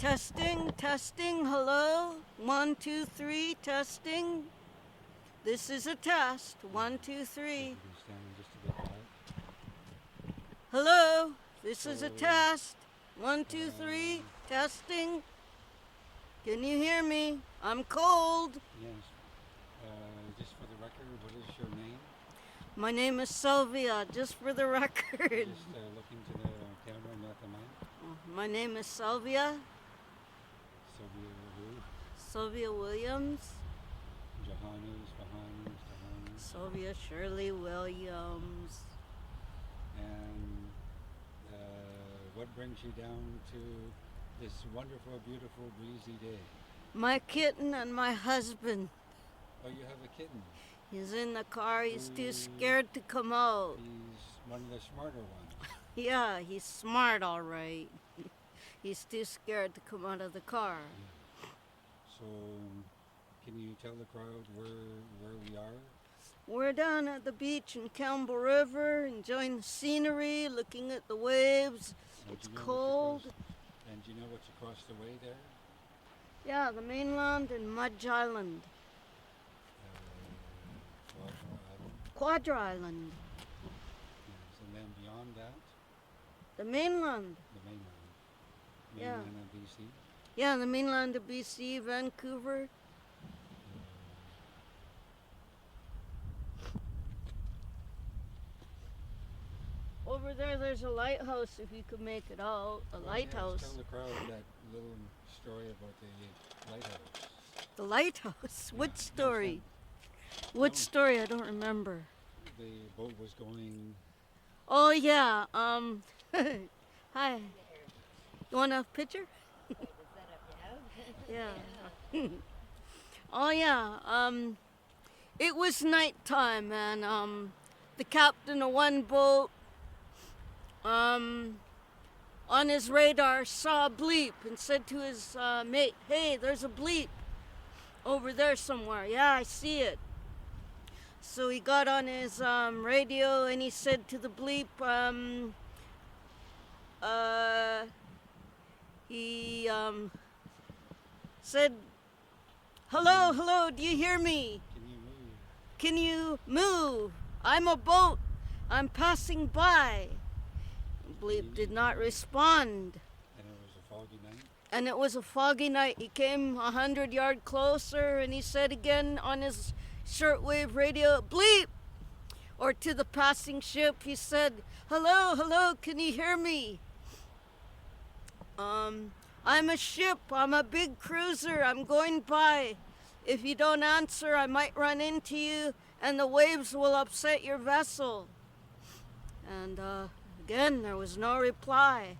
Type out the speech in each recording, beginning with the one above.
Testing, testing, hello? 1, 2, 3, testing. This is a test. 1, 2, 3. Hello? This is a test. 1, 2, 3, testing. Can you hear me? I'm cold. Yes. Just for the record, what is your name? My name is Sylvia, just for the record. Just looking to the camera, not the mic. My name is Sylvia. Sylvia who? Sylvia Williams. Johannes. Sylvia Shirley Williams. And what brings you down to this wonderful, beautiful, breezy day? My kitten and my husband. Oh, you have a kitten. He's in the car. He's too scared to come out. He's one of the smarter ones. Yeah, he's smart, all right. He's too scared to come out of the car. Yeah. So, can you tell the crowd where we are? We're down at the beach in Campbell River, enjoying the scenery, looking at the waves. It's cold. And do you know what's across the way there? Yeah, the mainland and Mudge Island. Quadra Island. Yes, and then beyond that? The mainland. The mainland. Yeah. Mainland of BC? Yeah, the mainland of BC, Vancouver. Over there's a lighthouse, if you could make it out. A lighthouse. Yes, tell the crowd that little story about the lighthouse. The lighthouse? Yeah, What story? No. What story? I don't remember. The boat was going... Oh, yeah. Hi. You want a picture? Yeah. Oh, yeah. It was nighttime, and the captain of one boat on his radar saw a bleep and said to his mate, "Hey, there's a bleep over there somewhere." "Yeah, I see it." So he got on his radio and he said to the bleep, he said, hello, do you hear me? Can you move? Can you move? I'm a boat. I'm passing by. Bleep did not respond. And it was a foggy night? And it was a foggy night. He came 100 yards closer and he said again on his shortwave radio, bleep! Or to the passing ship, he said, hello, can you hear me? I'm a ship. I'm a big cruiser. I'm going by. If you don't answer, I might run into you and the waves will upset your vessel. And again, there was no reply.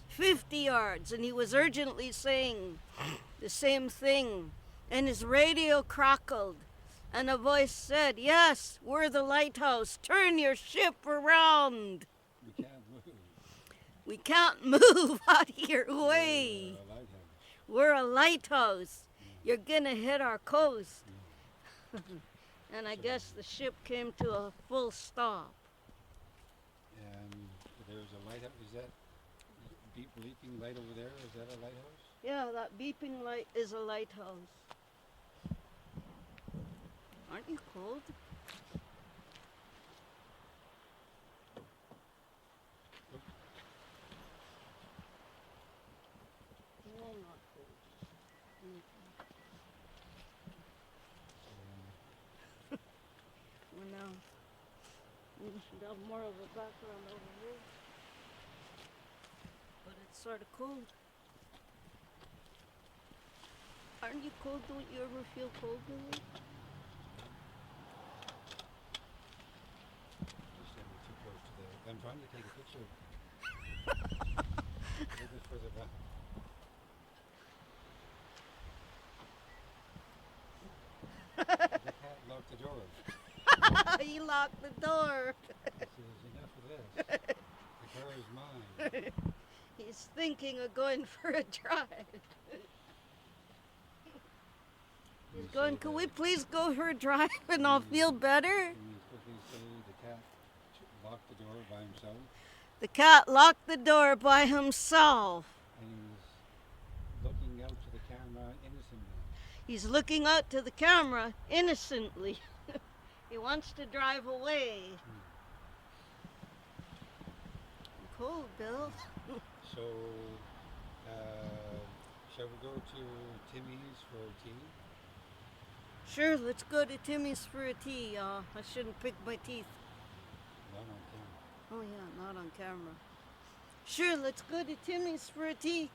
50 yards, and he was urgently saying the same thing. And his radio crackled, and a voice said, yes, we're the lighthouse. Turn your ship around. We can't move. We can't move out of your way. We're a lighthouse. We're a lighthouse. You're gonna hit our coast. And I guess the ship came to a full stop. And there's a lighthouse. Is that bleeping light over there? Is that a lighthouse? Yeah, that beeping light is a lighthouse. Aren't you cold? No, not cold. Well, now, we should have more of a background over here. But it's sort of cold. Aren't you cold? Don't you ever feel cold, Lily? Just that we're too close to the... I'm trying to take a picture. A little bit further back. The cat locked the door. He locked the door. He says, enough of this. The car is mine. He's thinking of going for a drive. He's You going, say can that- we please go for a drive and I'll feel better? Can you quickly say the cat locked the door by himself? The cat locked the door by himself. And he was He's looking out to the camera innocently. He wants to drive away. Cool, Bill. So, shall we go to Timmy's for tea? Sure, let's go to Timmy's for a tea. I shouldn't pick my teeth. Not on camera. Oh yeah, not on camera. Sure, let's go to Timmy's for a tea.